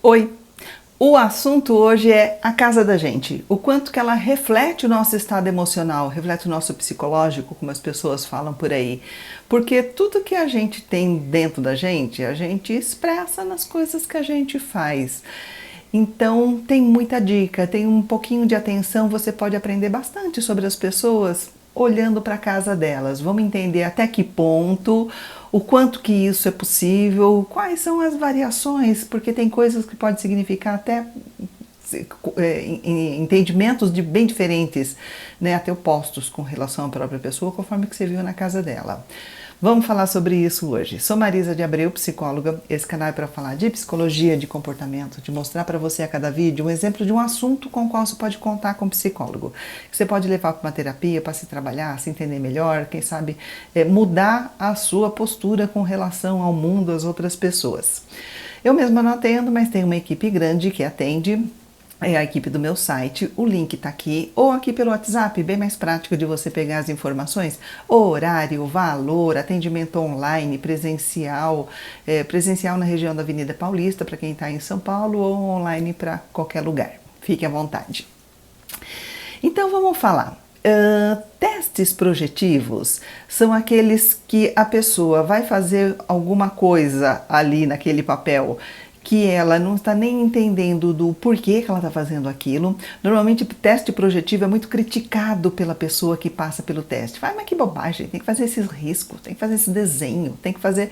Oi! O assunto hoje é a casa da gente, o quanto que ela reflete o nosso estado emocional, reflete o nosso psicológico, como as pessoas falam por aí. Porque tudo que a gente tem dentro da gente, a gente expressa nas coisas que a gente faz. Então tem muita dica, tem um pouquinho de atenção, você pode aprender bastante sobre as pessoas olhando para a casa delas. Vamos entender até que ponto, o quanto que isso é possível, quais são as variações, porque tem coisas que podem significar até entendimentos bem diferentes, né, até opostos com relação à própria pessoa, conforme que você viu na casa dela. Vamos falar sobre isso hoje. Sou Marisa de Abreu, psicóloga. Esse canal é para falar de psicologia, de comportamento, de mostrar para você a cada vídeo um exemplo de um assunto com o qual você pode contar com um psicólogo. Que você pode levar para uma terapia, para se trabalhar, se entender melhor, quem sabe mudar a sua postura com relação ao mundo, às outras pessoas. Eu mesma não atendo, mas tenho uma equipe grande que atende. É a equipe do meu site, o link tá aqui, ou aqui pelo WhatsApp, bem mais prático de você pegar as informações, horário, valor, atendimento online, presencial, presencial na região da Avenida Paulista, para quem está em São Paulo, ou online para qualquer lugar. Fique à vontade. Então vamos falar. Testes projetivos são aqueles que a pessoa vai fazer alguma coisa ali naquele papel que ela não está nem entendendo do porquê que ela está fazendo aquilo. Normalmente o teste projetivo é muito criticado pela pessoa que passa pelo teste. Mas que bobagem, tem que fazer esses riscos, tem que fazer esse desenho, tem que fazer...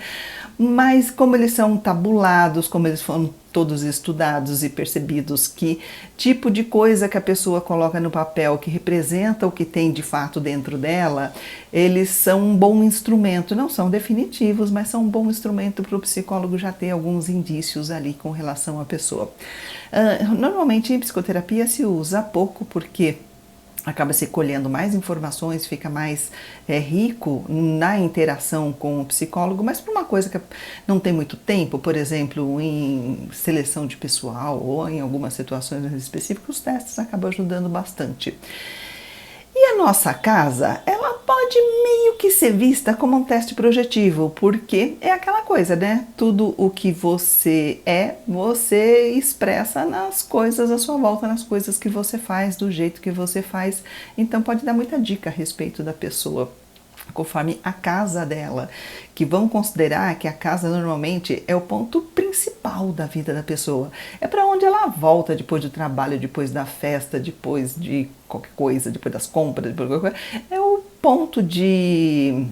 Mas como eles são tabulados, como eles foram todos estudados e percebidos que tipo de coisa que a pessoa coloca no papel que representa o que tem de fato dentro dela, eles são um bom instrumento, não são definitivos, mas são um bom instrumento para o psicólogo já ter alguns indícios ali com relação à pessoa. Normalmente em psicoterapia se usa pouco porque acaba se colhendo mais informações, fica mais rico na interação com o psicólogo, mas por uma coisa que não tem muito tempo, por exemplo, em seleção de pessoal ou em algumas situações específicas, os testes acabam ajudando bastante. E a nossa casa, ela pode meio que ser vista como um teste projetivo, porque é aquela coisa, né? Tudo o que você é, você expressa nas coisas à sua volta, nas coisas que você faz, do jeito que você faz. Então pode dar muita dica a respeito da pessoa, conforme a casa dela, que vão considerar que a casa normalmente é o ponto principal da vida da pessoa. É para onde ela volta depois do trabalho, depois da festa, depois de qualquer coisa, depois das compras, depois de qualquer coisa. É o ponto de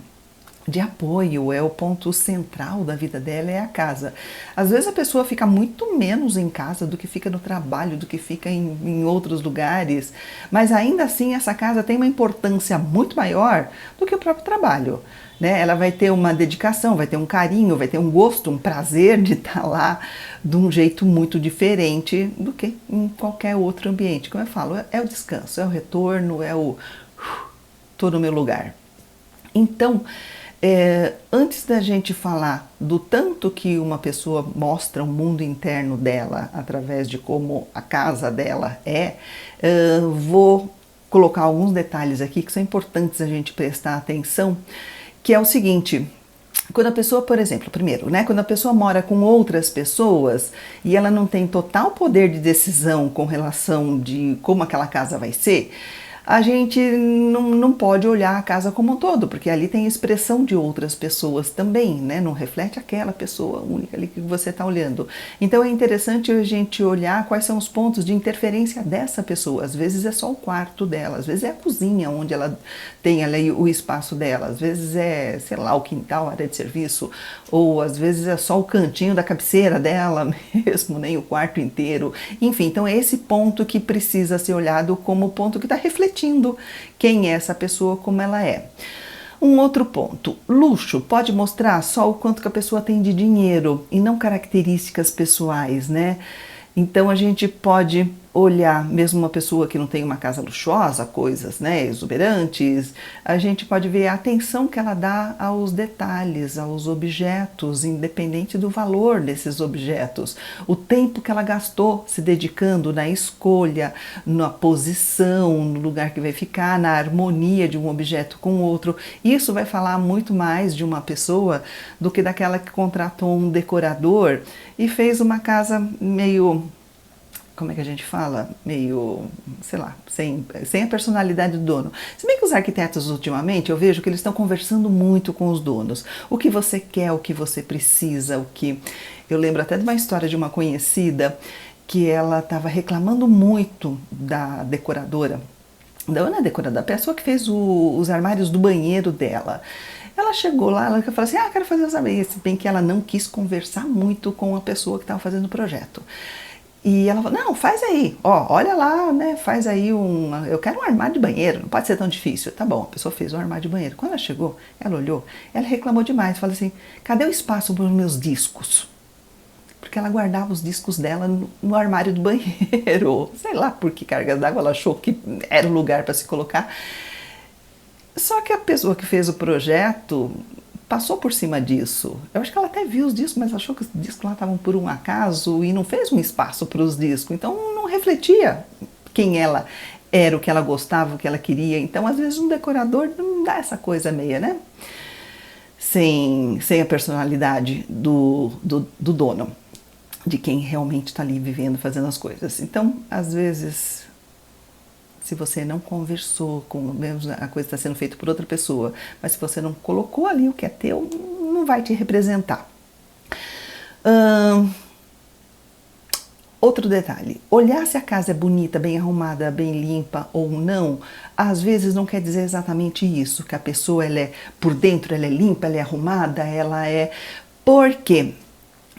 apoio, é o ponto central da vida dela, é a casa. Às vezes a pessoa fica muito menos em casa do que fica no trabalho, do que fica em outros lugares, mas ainda assim essa casa tem uma importância muito maior do que o próprio trabalho, né? Ela vai ter uma dedicação, vai ter um carinho, vai ter um gosto, um prazer de estar lá de um jeito muito diferente do que em qualquer outro ambiente. Como eu falo, é o descanso, é o retorno, é o tô no meu lugar. Então, antes da gente falar do tanto que uma pessoa mostra o mundo interno dela através de como a casa dela vou colocar alguns detalhes aqui que são importantes a gente prestar atenção, que é o seguinte: quando a pessoa, por exemplo, primeiro, né, quando a pessoa mora com outras pessoas e ela não tem total poder de decisão com relação de como aquela casa vai ser, a gente não pode olhar a casa como um todo, porque ali tem expressão de outras pessoas também, né? Não reflete aquela pessoa única ali que você está olhando. Então é interessante a gente olhar quais são os pontos de interferência dessa pessoa. Às vezes é só o quarto dela, às vezes é a cozinha onde ela tem ali o espaço dela, às vezes é, sei lá, o quintal, a área de serviço, ou às vezes é só o cantinho da cabeceira dela mesmo, nem o quarto inteiro. Enfim, então é esse ponto que precisa ser olhado como o ponto que está refletindo quem é essa pessoa, como ela é. Um outro ponto: luxo pode mostrar só o quanto que a pessoa tem de dinheiro e não características pessoais, né? Então a gente pode olhar mesmo uma pessoa que não tem uma casa luxuosa, coisas, né, exuberantes, a gente pode ver a atenção que ela dá aos detalhes, aos objetos, independente do valor desses objetos, o tempo que ela gastou se dedicando na escolha, na posição, no lugar que vai ficar, na harmonia de um objeto com o outro. Isso vai falar muito mais de uma pessoa do que daquela que contratou um decorador e fez uma casa meio, como é que a gente fala? Meio, sei lá, sem a personalidade do dono. Se bem que os arquitetos ultimamente, eu vejo que eles estão conversando muito com os donos. O que você quer, o que você precisa, o que... Eu lembro até de uma história de uma conhecida que ela estava reclamando muito da decoradora. Não é decoradora, a pessoa que fez os armários do banheiro dela. Ela chegou lá, ela falou assim, quero fazer os armários. Se bem que ela não quis conversar muito com a pessoa que estava fazendo o projeto. E ela falou, não, faz aí, olha lá, né, faz aí eu quero um armário de banheiro, não pode ser tão difícil. Tá bom, a pessoa fez um armário de banheiro. Quando ela chegou, ela olhou, ela reclamou demais, falou assim, cadê o espaço para os meus discos? Porque ela guardava os discos dela no armário do banheiro, sei lá por que cargas d'água ela achou que era o lugar para se colocar. Só que a pessoa que fez o projeto passou por cima disso. Eu acho que ela até viu os discos, mas achou que os discos lá estavam por um acaso e não fez um espaço para os discos. Então não refletia quem ela era, o que ela gostava, o que ela queria. Então às vezes um decorador não dá essa coisa meia, né? Sem a personalidade do dono, de quem realmente está ali vivendo, fazendo as coisas. Então às vezes... Se você não conversou com, mesmo a coisa está sendo feita por outra pessoa, mas se você não colocou ali o que é teu, não vai te representar. Outro detalhe, olhar se a casa é bonita, bem arrumada, bem limpa ou não, às vezes não quer dizer exatamente isso, que a pessoa ela é, por dentro ela é limpa, ela é arrumada, ela é... Por quê?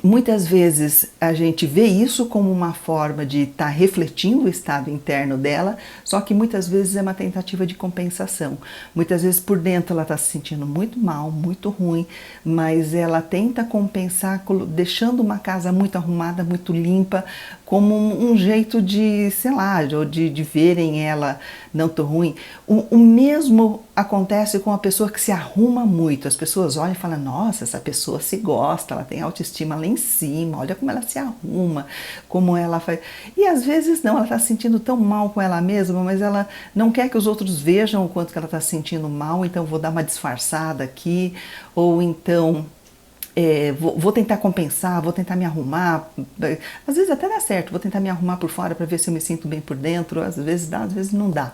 Muitas vezes a gente vê isso como uma forma de estar refletindo o estado interno dela, só que muitas vezes é uma tentativa de compensação. Muitas vezes por dentro ela está se sentindo muito mal, muito ruim, mas ela tenta compensar deixando uma casa muito arrumada, muito limpa, como um jeito de, sei lá, de verem ela não tão ruim. O mesmo acontece com a pessoa que se arruma muito. As pessoas olham e falam, nossa, essa pessoa se gosta, ela tem autoestima lá em cima, olha como ela se arruma, como ela faz. E às vezes não, ela está se sentindo tão mal com ela mesma, mas ela não quer que os outros vejam o quanto que ela está se sentindo mal, então vou dar uma disfarçada aqui, ou então... vou tentar compensar, vou tentar me arrumar, às vezes até dá certo, vou tentar me arrumar por fora para ver se eu me sinto bem por dentro, às vezes dá, às vezes não dá,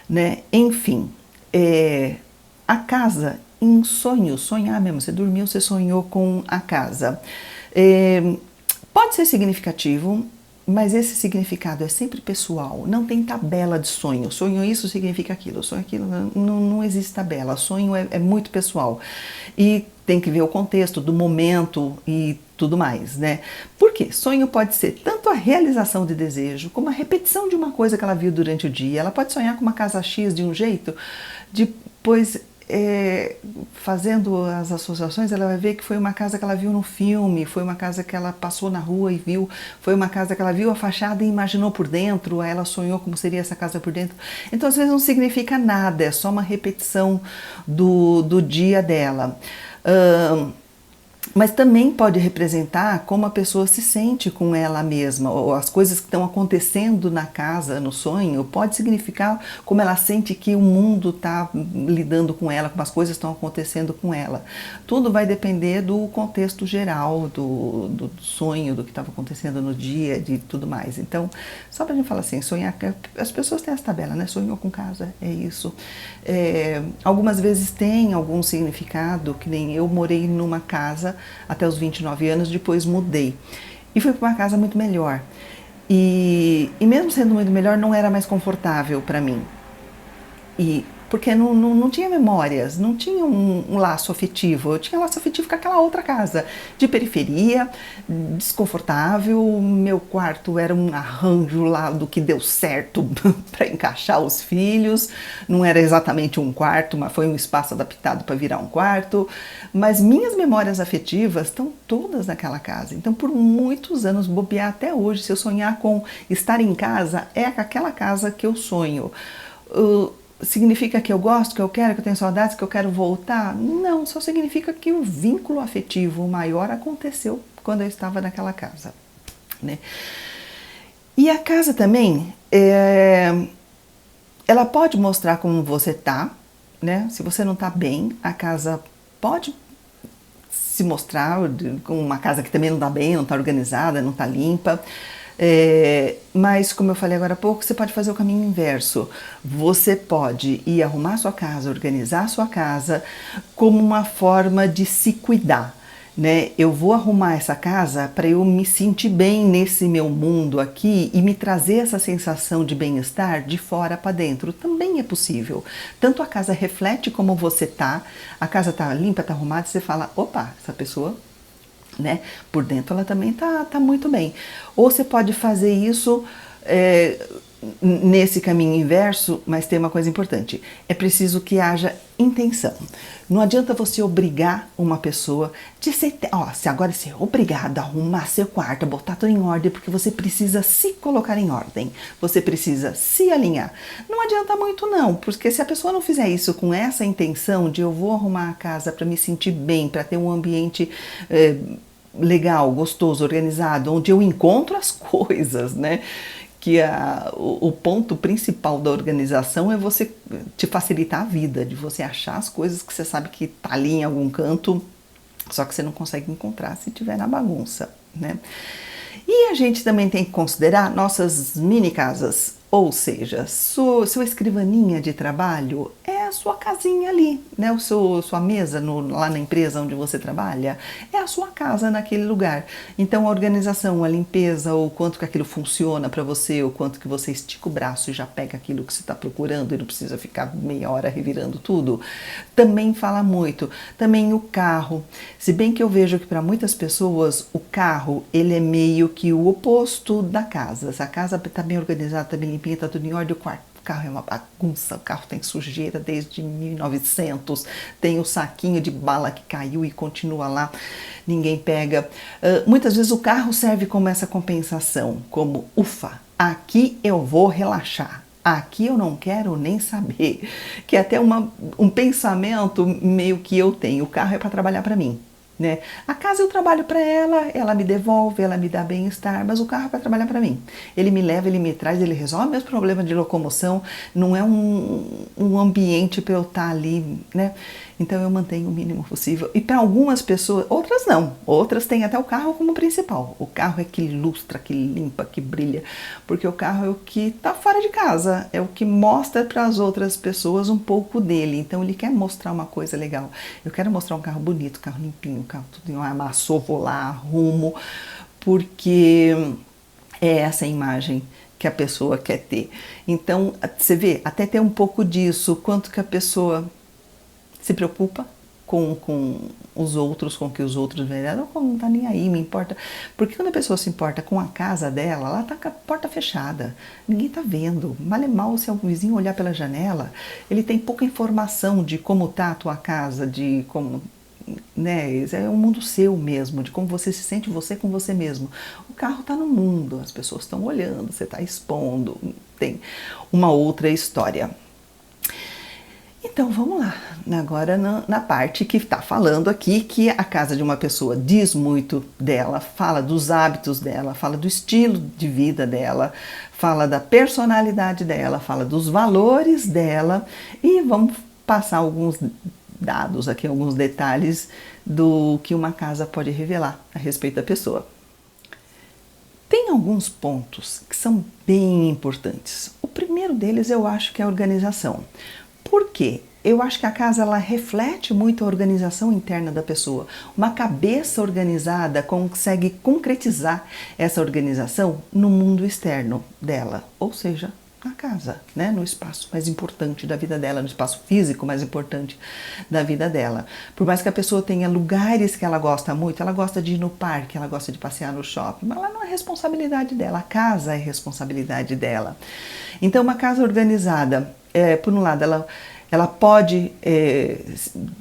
né? Enfim, a casa em sonho, sonhar mesmo, você dormiu, você sonhou com a casa, pode ser significativo, mas esse significado é sempre pessoal, não tem tabela de sonho. Sonho isso significa aquilo, sonho aquilo, não existe tabela. Sonho é muito pessoal e tem que ver o contexto do momento e tudo mais, né? Por quê? Sonho pode ser tanto a realização de desejo, como a repetição de uma coisa que ela viu durante o dia. Ela pode sonhar com uma casa X de um jeito, depois... fazendo as associações, ela vai ver que foi uma casa que ela viu no filme, foi uma casa que ela passou na rua e viu, foi uma casa que ela viu a fachada e imaginou por dentro, aí ela sonhou como seria essa casa por dentro. Então às vezes não significa nada, é só uma repetição do dia dela. Mas também pode representar como a pessoa se sente com ela mesma, ou as coisas que estão acontecendo na casa, no sonho, pode significar como ela sente que o mundo está lidando com ela, como as coisas estão acontecendo com ela. Tudo vai depender do contexto geral, do sonho, do que estava acontecendo no dia, de tudo mais. Então, só para a gente falar assim, sonhar, as pessoas têm essa tabela, né? Sonhou com casa, é isso. Algumas vezes tem algum significado, que nem eu morei numa casa até os 29 anos, depois mudei e fui para uma casa muito melhor e mesmo sendo muito melhor não era mais confortável para mim. E porque não tinha memórias, não tinha um laço afetivo. Eu tinha laço afetivo com aquela outra casa, de periferia, desconfortável. Meu quarto era um arranjo lá do que deu certo para encaixar os filhos. Não era exatamente um quarto, mas foi um espaço adaptado para virar um quarto. Mas minhas memórias afetivas estão todas naquela casa. Então, por muitos anos, bobear até hoje, se eu sonhar com estar em casa, é aquela casa que eu sonho. Significa que eu gosto, que eu quero, que eu tenho saudades, que eu quero voltar? Não, só significa que o vínculo afetivo maior aconteceu quando eu estava naquela casa, né? E a casa também, ela pode mostrar como você tá, né? Se você não tá bem, a casa pode se mostrar como uma casa que também não tá bem, não tá organizada, não tá limpa. Mas, como eu falei agora há pouco, você pode fazer o caminho inverso. Você pode ir arrumar sua casa, organizar sua casa como uma forma de se cuidar, né? Eu vou arrumar essa casa para eu me sentir bem nesse meu mundo aqui e me trazer essa sensação de bem-estar de fora para dentro. Também é possível. Tanto a casa reflete como você tá, a casa tá limpa, tá arrumada, e você fala, opa, essa pessoa, né, por dentro ela também tá muito bem. Ou você pode fazer isso nesse caminho inverso, mas tem uma coisa importante, é preciso que haja intenção. Não adianta você obrigar uma pessoa de ser, se agora você é obrigado a arrumar seu quarto, botar tudo em ordem, porque você precisa se colocar em ordem, você precisa se alinhar. Não adianta muito não, porque se a pessoa não fizer isso com essa intenção de eu vou arrumar a casa para me sentir bem, para ter um ambiente legal, gostoso, organizado, onde eu encontro as coisas, né? Que o ponto principal da organização é você te facilitar a vida, de você achar as coisas que você sabe que tá ali em algum canto, só que você não consegue encontrar se tiver na bagunça, né? E a gente também tem que considerar nossas mini casas, ou seja, sua escrivaninha de trabalho é a sua casinha ali, né? Sua mesa lá na empresa onde você trabalha é a sua casa naquele lugar. Então a organização, a limpeza, o quanto que aquilo funciona para você, o quanto que você estica o braço e já pega aquilo que você está procurando e não precisa ficar meia hora revirando tudo, também fala muito. Também o carro, se bem que eu vejo que para muitas pessoas o carro ele é meio que o oposto da casa. Se a casa está bem organizada, está bem limpinha, está tudo em ordem, o carro é uma bagunça, o carro tem sujeira desde 1900, tem o saquinho de bala que caiu e continua lá, ninguém pega. Muitas vezes o carro serve como essa compensação, como ufa, aqui eu vou relaxar. Aqui eu não quero nem saber, que é até um pensamento meio que eu tenho, o carro é para trabalhar para mim, né? A casa eu trabalho para ela me devolve, ela me dá bem-estar, mas o carro é para trabalhar para mim. Ele me leva, ele me traz, ele resolve meus problemas de locomoção, não é um ambiente para eu estar ali, né? Então eu mantenho o mínimo possível. E para algumas pessoas, outras não, outras têm até o carro como principal. O carro é que ilustra, que limpa, que brilha, porque o carro é o que está fora de casa, é o que mostra para as outras pessoas um pouco dele. Então ele quer mostrar uma coisa legal. Eu quero mostrar um carro bonito, um carro limpinho, um carro tudo amassou, vou lá, arrumo, porque é essa imagem que a pessoa quer ter. Então você vê, até tem um pouco disso, quanto que a pessoa se preocupa com os outros, com o que os outros veem, ela não tá nem aí, me importa. Porque quando a pessoa se importa com a casa dela, ela tá com a porta fechada, ninguém tá vendo. Mal é mal se o vizinho olhar pela janela, ele tem pouca informação de como tá a tua casa, de como, né, é um mundo seu mesmo, de como você se sente você com você mesmo. O carro tá no mundo, as pessoas estão olhando, você tá expondo, tem uma outra história. Então vamos lá, agora na parte que está falando aqui, que a casa de uma pessoa diz muito dela, fala dos hábitos dela, fala do estilo de vida dela, fala da personalidade dela, fala dos valores dela, e vamos passar alguns dados aqui, alguns detalhes do que uma casa pode revelar a respeito da pessoa. Tem alguns pontos que são bem importantes. O primeiro deles eu acho que é a organização. Por quê? Eu acho que a casa ela reflete muito a organização interna da pessoa. Uma cabeça organizada consegue concretizar essa organização no mundo externo dela, ou seja, na casa, né? No espaço mais importante da vida dela, no espaço físico mais importante da vida dela. Por mais que a pessoa tenha lugares que ela gosta muito, ela gosta de ir no parque, ela gosta de passear no shopping, mas ela não é responsabilidade dela, a casa é responsabilidade dela. Então, uma casa organizada, por um lado, ela pode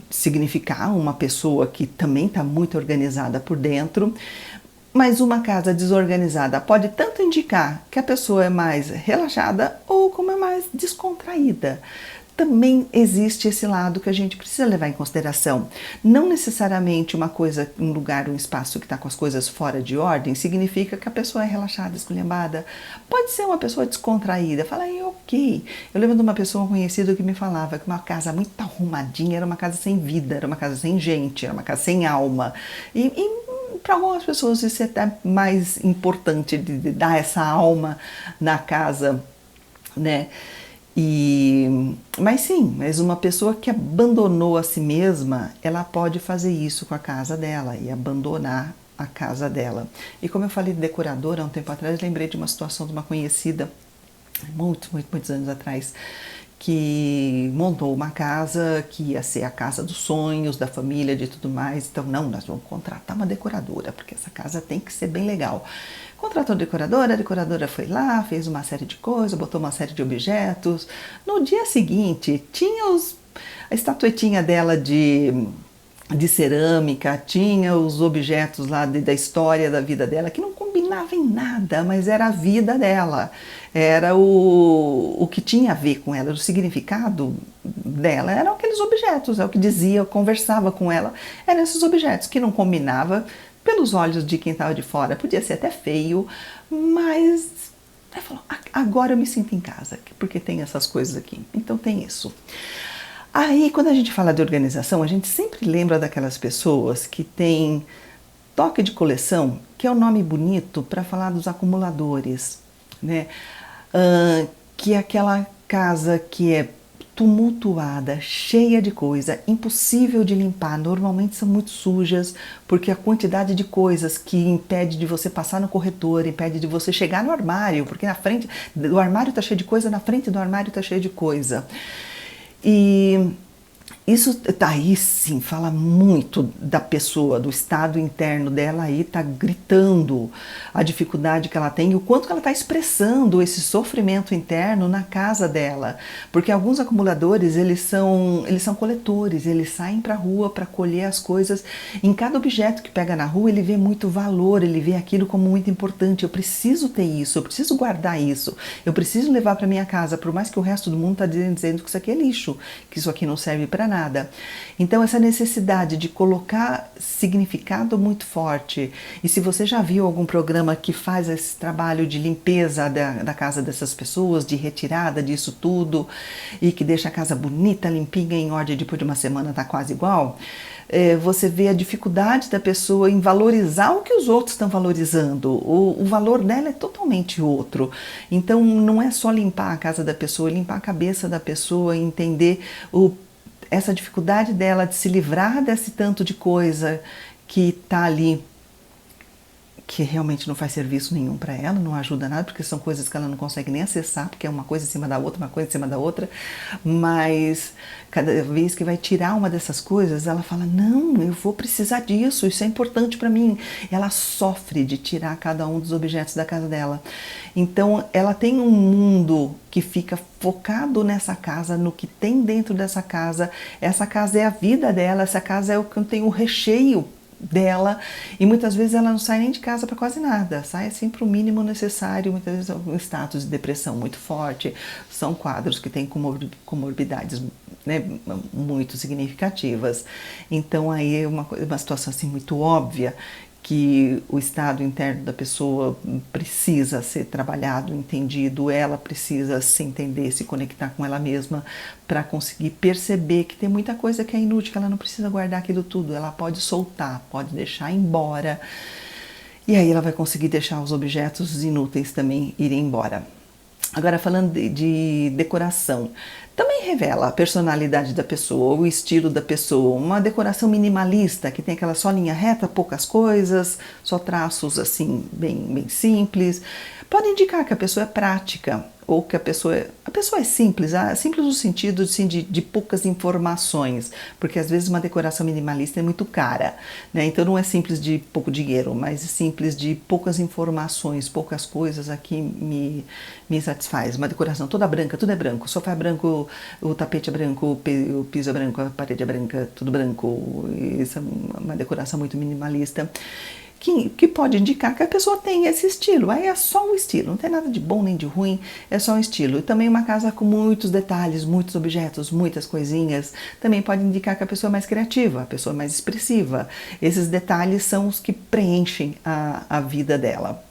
significar uma pessoa que também está muito organizada por dentro, mas uma casa desorganizada pode tanto indicar que a pessoa é mais relaxada ou como é mais descontraída. Também existe esse lado que a gente precisa levar em consideração. Não necessariamente uma coisa, um lugar, um espaço que está com as coisas fora de ordem significa que a pessoa é relaxada, esculhambada. Pode ser uma pessoa descontraída. Fala, ok. Eu lembro de uma pessoa conhecida que me falava que uma casa muito arrumadinha era uma casa sem vida, era uma casa sem gente, era uma casa sem alma. E para algumas pessoas isso é até mais importante, de dar essa alma na casa, né? Mas uma pessoa que abandonou a si mesma, ela pode fazer isso com a casa dela e abandonar a casa dela. E como eu falei de decoradora há um tempo atrás, lembrei de uma situação de uma conhecida, muitos anos atrás, que montou uma casa que ia ser a casa dos sonhos da família, de tudo mais. Então, não, nós vamos contratar uma decoradora, porque essa casa tem que ser bem legal. Contratou a decoradora foi lá, fez uma série de coisas, botou uma série de objetos. No dia seguinte, tinha a estatuetinha dela de cerâmica, tinha os objetos lá da história da vida dela, que não combinava em nada, mas era a vida dela, era o que tinha a ver com ela, o significado dela, eram aqueles objetos, é o que dizia, conversava com ela, eram esses objetos que não combinava pelos olhos de quem estava de fora, podia ser até feio, mas ela falou, agora eu me sinto em casa, porque tem essas coisas aqui, então tem isso. Aí, quando a gente fala de organização, a gente sempre lembra daquelas pessoas que têm toque de coleção, que é um nome bonito para falar dos acumuladores, né? Que é aquela casa que é tumultuada, cheia de coisa, impossível de limpar, normalmente são muito sujas, porque a quantidade de coisas que impede de você passar no corretor, impede de você chegar no armário, porque na frente do armário está cheio de coisa, na frente do armário está cheio de coisa. E isso aí sim fala muito da pessoa, do estado interno dela, aí tá gritando a dificuldade que ela tem e o quanto que ela está expressando esse sofrimento interno na casa dela, porque alguns acumuladores eles são coletores, eles saem para a rua para colher as coisas. Em cada objeto que pega na rua ele vê muito valor, ele vê aquilo como muito importante. Eu preciso ter isso, eu preciso guardar isso, eu preciso levar para minha casa, por mais que o resto do mundo está dizendo que isso aqui é lixo, que isso aqui não serve para nada. Então essa necessidade de colocar significado muito forte, e se você já viu algum programa que faz esse trabalho de limpeza da casa dessas pessoas, de retirada disso tudo, e que deixa a casa bonita, limpinha, em ordem, depois de uma semana tá quase igual, você vê a dificuldade da pessoa em valorizar o que os outros estão valorizando. O valor dela é totalmente outro. Então não é só limpar a casa da pessoa, é limpar a cabeça da pessoa, entender essa dificuldade dela de se livrar desse tanto de coisa que está ali, que realmente não faz serviço nenhum para ela, não ajuda nada, porque são coisas que ela não consegue nem acessar, porque é uma coisa em cima da outra, uma coisa em cima da outra, mas cada vez que vai tirar uma dessas coisas, ela fala, não, eu vou precisar disso, isso é importante para mim. Ela sofre de tirar cada um dos objetos da casa dela. Então, ela tem um mundo que fica focado nessa casa, no que tem dentro dessa casa. Essa casa é a vida dela, essa casa é o que tem o recheio dela, e muitas vezes ela não sai nem de casa para quase nada, sai assim para o mínimo necessário. Muitas vezes um status de depressão muito forte, são quadros que têm comorbidades, né, muito significativas. Então aí é uma situação assim muito óbvia que o estado interno da pessoa precisa ser trabalhado, entendido, ela precisa se entender, se conectar com ela mesma para conseguir perceber que tem muita coisa que é inútil, que ela não precisa guardar aquilo tudo, ela pode soltar, pode deixar embora, e aí ela vai conseguir deixar os objetos inúteis também irem embora. Agora, falando de decoração, também revela a personalidade da pessoa, o estilo da pessoa. Uma decoração minimalista, que tem aquela só linha reta, poucas coisas, só traços assim bem simples, pode indicar que a pessoa é prática. ou que a pessoa é simples, simples no sentido assim, de poucas informações, porque às vezes uma decoração minimalista é muito cara, né? Então não é simples de pouco dinheiro, mas é simples de poucas informações, poucas coisas aqui me satisfaz. Uma decoração toda branca, tudo é branco, o sofá é branco, o tapete é branco, o piso é branco, a parede é branca, tudo branco. Isso é uma decoração muito minimalista. Que pode indicar que a pessoa tem esse estilo. Aí é só um estilo, não tem nada de bom nem de ruim, é só um estilo. E também uma casa com muitos detalhes, muitos objetos, muitas coisinhas, também pode indicar que a pessoa é mais criativa, a pessoa é mais expressiva. Esses detalhes são os que preenchem a vida dela.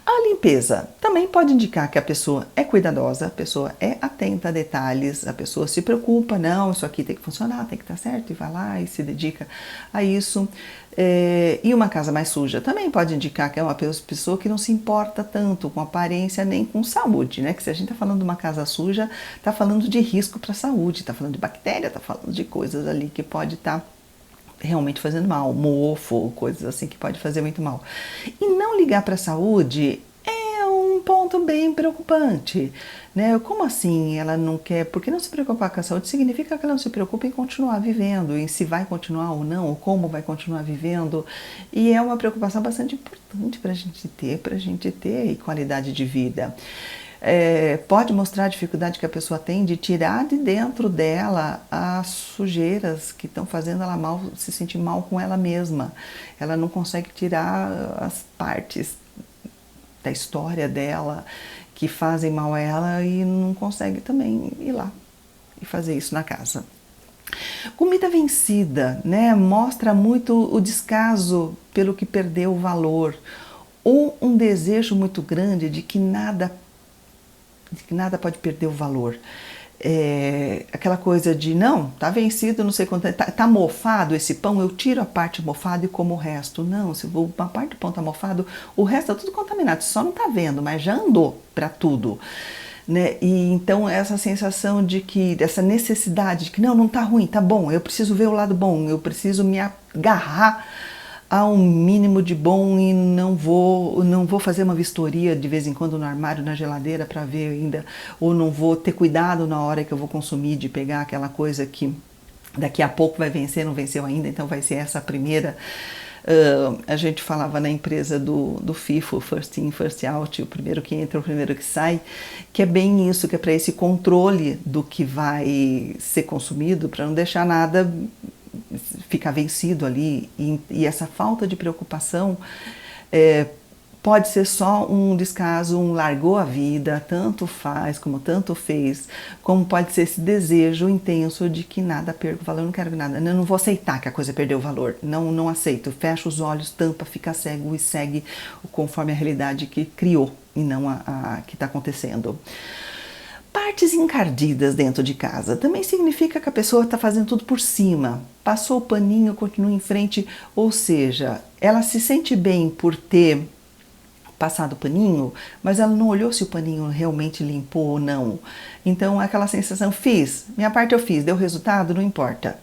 A limpeza também pode indicar que a pessoa é cuidadosa, a pessoa é atenta a detalhes, a pessoa se preocupa, não, isso aqui tem que funcionar, tem que estar certo, e vai lá e se dedica a isso. E uma casa mais suja também pode indicar que é uma pessoa que não se importa tanto com aparência nem com saúde, né? Que se a gente está falando de uma casa suja, está falando de risco para a saúde, está falando de bactéria, está falando de coisas ali que pode estar realmente fazendo mal, mofo, coisas assim que pode fazer muito mal. E não ligar para a saúde é um ponto bem preocupante, né? Como assim ela não quer? Porque não se preocupar com a saúde significa que ela não se preocupa em continuar vivendo, em se vai continuar ou não, ou como vai continuar vivendo. E é uma preocupação bastante importante para a gente ter qualidade de vida. Pode mostrar a dificuldade que a pessoa tem de tirar de dentro dela as sujeiras que estão fazendo ela se sentir mal com ela mesma. Ela não consegue tirar as partes da história dela que fazem mal a ela e não consegue também ir lá e fazer isso na casa. Comida vencida, né? Mostra muito o descaso pelo que perdeu o valor ou um desejo muito grande de que nada pode perder o valor. Aquela coisa de, não, tá vencido, não sei quanto, tá mofado esse pão, eu tiro a parte mofada e como o resto. Não, se uma parte do pão tá mofado, o resto tá tudo contaminado, você só não tá vendo, mas já andou para tudo. Né? E então essa sensação dessa necessidade de que não tá ruim, tá bom, eu preciso ver o lado bom, eu preciso me agarrar a um mínimo de bom e não vou fazer uma vistoria de vez em quando no armário, na geladeira para ver ainda, ou não vou ter cuidado na hora que eu vou consumir de pegar aquela coisa que daqui a pouco vai vencer, não venceu ainda, então vai ser essa a primeira. A gente falava na empresa do FIFO, First In, First Out, o primeiro que entra, o primeiro que sai, que é bem isso, que é para esse controle do que vai ser consumido, para não deixar nada ficar vencido ali, e essa falta de preocupação pode ser só um descaso, um largou a vida, tanto faz como tanto fez, como pode ser esse desejo intenso de que nada perca o valor, eu não quero nada, eu não vou aceitar que a coisa perdeu o valor, não aceito, fecha os olhos, tampa, fica cego e segue conforme a realidade que criou e não a que está acontecendo. Partes encardidas dentro de casa também significa que a pessoa está fazendo tudo por cima, passou o paninho, continua em frente, ou seja, ela se sente bem por ter passado o paninho, mas ela não olhou se o paninho realmente limpou ou não. Então aquela sensação, minha parte eu fiz, deu resultado, não importa.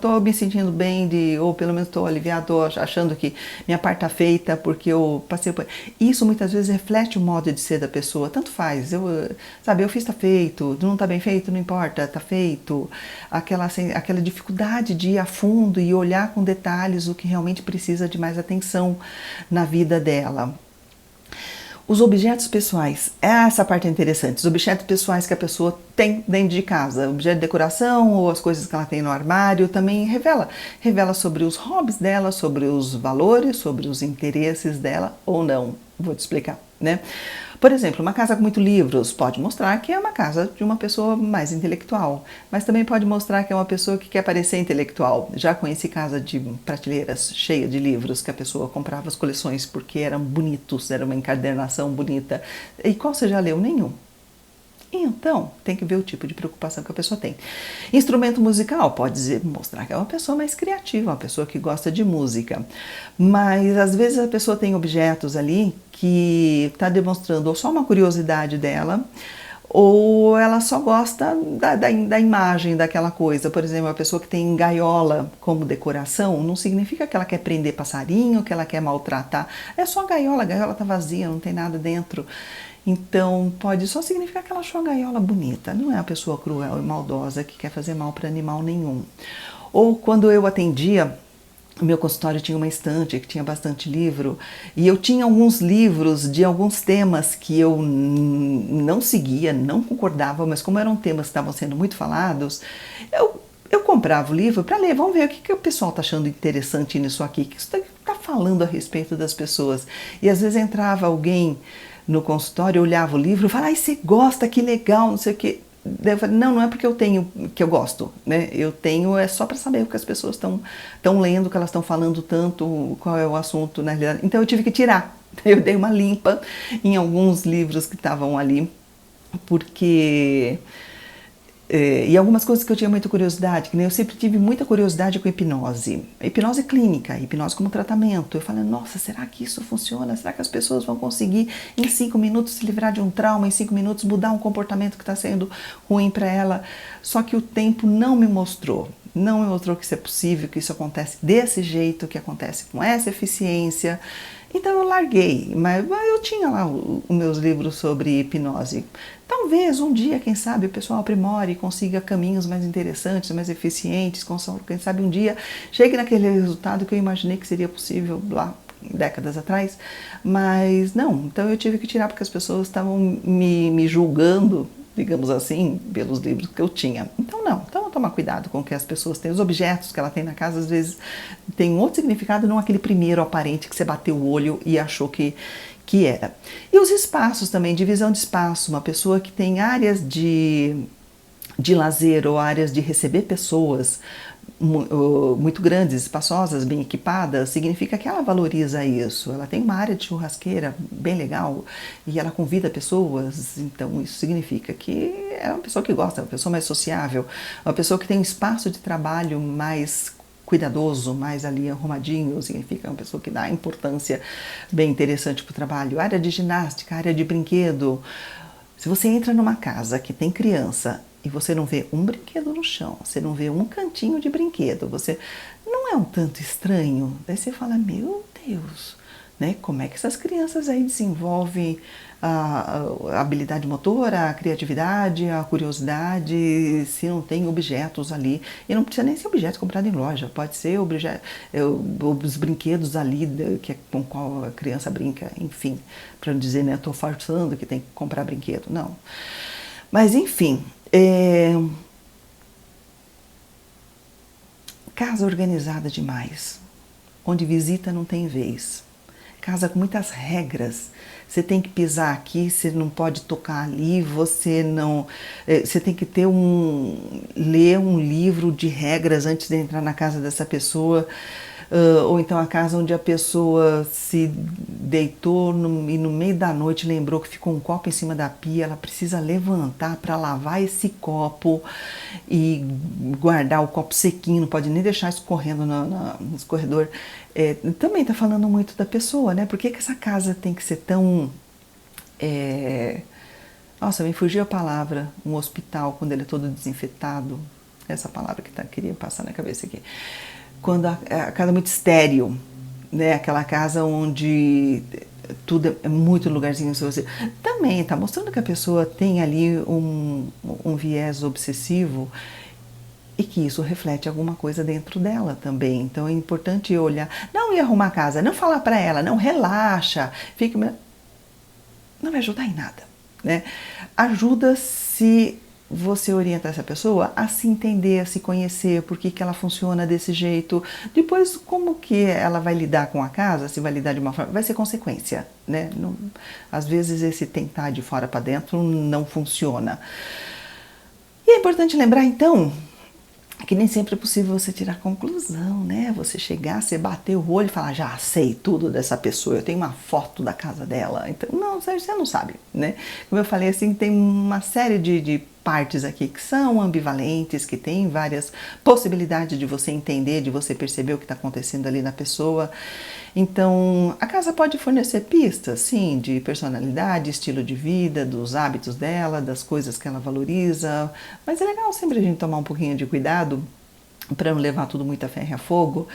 Tô me sentindo bem, ou pelo menos estou aliviado, tô achando que minha parte está feita porque eu passei por... Isso muitas vezes reflete o modo de ser da pessoa, tanto faz, eu fiz, tá feito, não tá bem feito, não importa, tá feito. Aquela dificuldade de ir a fundo e olhar com detalhes o que realmente precisa de mais atenção na vida dela. Os objetos pessoais, essa parte é interessante, os objetos pessoais que a pessoa tem dentro de casa, objeto de decoração ou as coisas que ela tem no armário, também revela sobre os hobbies dela, sobre os valores, sobre os interesses dela ou não, vou te explicar, né? Por exemplo, uma casa com muitos livros pode mostrar que é uma casa de uma pessoa mais intelectual, mas também pode mostrar que é uma pessoa que quer parecer intelectual. Já conheci casa de prateleiras cheias de livros que a pessoa comprava as coleções porque eram bonitos, era uma encadernação bonita. E qual você já leu? Nenhum. Então, tem que ver o tipo de preocupação que a pessoa tem. Instrumento musical pode mostrar que é uma pessoa mais criativa, uma pessoa que gosta de música. Mas, às vezes, a pessoa tem objetos ali que está demonstrando ou só uma curiosidade dela, ou ela só gosta da imagem daquela coisa. Por exemplo, a pessoa que tem gaiola como decoração, não significa que ela quer prender passarinho, que ela quer maltratar. É só a gaiola está vazia, não tem nada dentro. Então, pode só significar que ela achou a gaiola bonita, não é uma pessoa cruel e maldosa que quer fazer mal para animal nenhum. Ou quando eu atendia, o meu consultório tinha uma estante que tinha bastante livro, e eu tinha alguns livros de alguns temas que eu não seguia, não concordava, mas como eram temas que estavam sendo muito falados, eu comprava o livro para ler, vamos ver o que o pessoal está achando interessante nisso aqui, o que isso está falando a respeito das pessoas. E às vezes entrava alguém no consultório, olhava o livro e falava, ai, você gosta, que legal, não sei o quê. Eu falei, não é porque eu tenho que eu gosto, né? Eu tenho é só para saber o que as pessoas estão lendo, o que elas estão falando tanto, qual é o assunto na realidade. Então eu tive que tirar. Eu dei uma limpa em alguns livros que estavam ali, porque e algumas coisas que eu tinha muita curiosidade, que nem eu sempre tive muita curiosidade com hipnose. Hipnose clínica, hipnose como tratamento. Eu falei, nossa, será que isso funciona? Será que as pessoas vão conseguir em 5 minutos se livrar de um trauma, em 5 minutos mudar um comportamento que está sendo ruim para ela? Só que o tempo não me mostrou que isso é possível, que isso acontece desse jeito, que acontece com essa eficiência. Então eu larguei, mas eu tinha lá os meus livros sobre hipnose. Talvez um dia, quem sabe, o pessoal aprimore e consiga caminhos mais interessantes, mais eficientes, quem sabe um dia chegue naquele resultado que eu imaginei que seria possível lá décadas atrás, mas não, então eu tive que tirar porque as pessoas estavam me julgando, digamos assim, pelos livros que eu tinha. Então então tomar cuidado com o que as pessoas têm, os objetos que ela tem na casa, às vezes tem um outro significado, não aquele primeiro aparente que você bateu o olho e achou que era. E os espaços também, divisão de espaço, uma pessoa que tem áreas de lazer ou áreas de receber pessoas muito grandes, espaçosas, bem equipadas, significa que ela valoriza isso. Ela tem uma área de churrasqueira bem legal e ela convida pessoas, então isso significa que é uma pessoa que gosta, uma pessoa mais sociável, uma pessoa que tem um espaço de trabalho mais cuidadoso, mais ali arrumadinho, significa uma pessoa que dá importância bem interessante para o trabalho. Área de ginástica, área de brinquedo. Se você entra numa casa que tem criança e você não vê um brinquedo no chão, você não vê um cantinho de brinquedo, você não é um tanto estranho? Daí você fala, meu Deus, né? Como é que essas crianças aí desenvolvem a habilidade motora, a criatividade, a curiosidade, se não tem objetos ali? E não precisa nem ser objeto comprado em loja, pode ser os brinquedos ali com qual a criança brinca, enfim, para não dizer, né, estou forçando que tem que comprar brinquedo, não. Mas enfim, casa organizada demais, onde visita não tem vez. Casa com muitas regras. Você tem que pisar aqui, você não pode tocar ali, você tem que ler um livro de regras antes de entrar na casa dessa pessoa. Ou então a casa onde a pessoa se deitou e no meio da noite lembrou que ficou um copo em cima da pia, ela precisa levantar para lavar esse copo e guardar o copo sequinho, não pode nem deixar escorrendo no escorredor. Também está falando muito da pessoa, né? Por que essa casa tem que ser tão... Nossa, me fugiu a palavra, um hospital, quando ele é todo desinfetado, essa palavra que queria passar na cabeça aqui. Quando a casa é muito estéril, né? Aquela casa onde tudo é muito lugarzinho. Também está mostrando que a pessoa tem ali um viés obsessivo e que isso reflete alguma coisa dentro dela também. Então é importante olhar, não ir arrumar a casa, não falar para ela, não, relaxa, não vai ajudar em nada, né? Ajuda se você orienta essa pessoa a se entender, a se conhecer, por que ela funciona desse jeito. Depois, como que ela vai lidar com a casa, se vai lidar de uma forma, vai ser consequência, né? Não, às vezes esse tentar de fora para dentro não funciona. E é importante lembrar, então, que nem sempre é possível você tirar conclusão, né? Você chegar, você bater o olho e falar, já sei tudo dessa pessoa, eu tenho uma foto da casa dela. Então, não, você não sabe, né? Como eu falei, assim, tem uma série de partes aqui que são ambivalentes, que tem várias possibilidades de você entender, de você perceber o que está acontecendo ali na pessoa. Então, a casa pode fornecer pistas, sim, de personalidade, estilo de vida, dos hábitos dela, das coisas que ela valoriza, mas é legal sempre a gente tomar um pouquinho de cuidado para não levar tudo muito a ferro e a fogo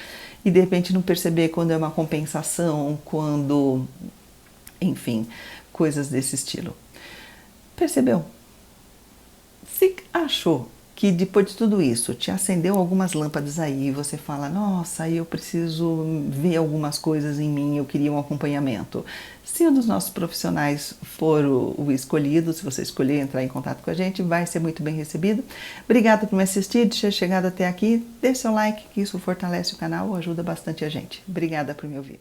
e de repente não perceber quando é uma compensação, quando, enfim, coisas desse estilo. Percebeu? Se achou que depois de tudo isso te acendeu algumas lâmpadas aí, você fala, nossa, eu preciso ver algumas coisas em mim, eu queria um acompanhamento. Se um dos nossos profissionais for o escolhido, se você escolher entrar em contato com a gente, vai ser muito bem recebido. Obrigada por me assistir, de ter chegado até aqui. Deixe seu like, que isso fortalece o canal, ajuda bastante a gente. Obrigada por me ouvir.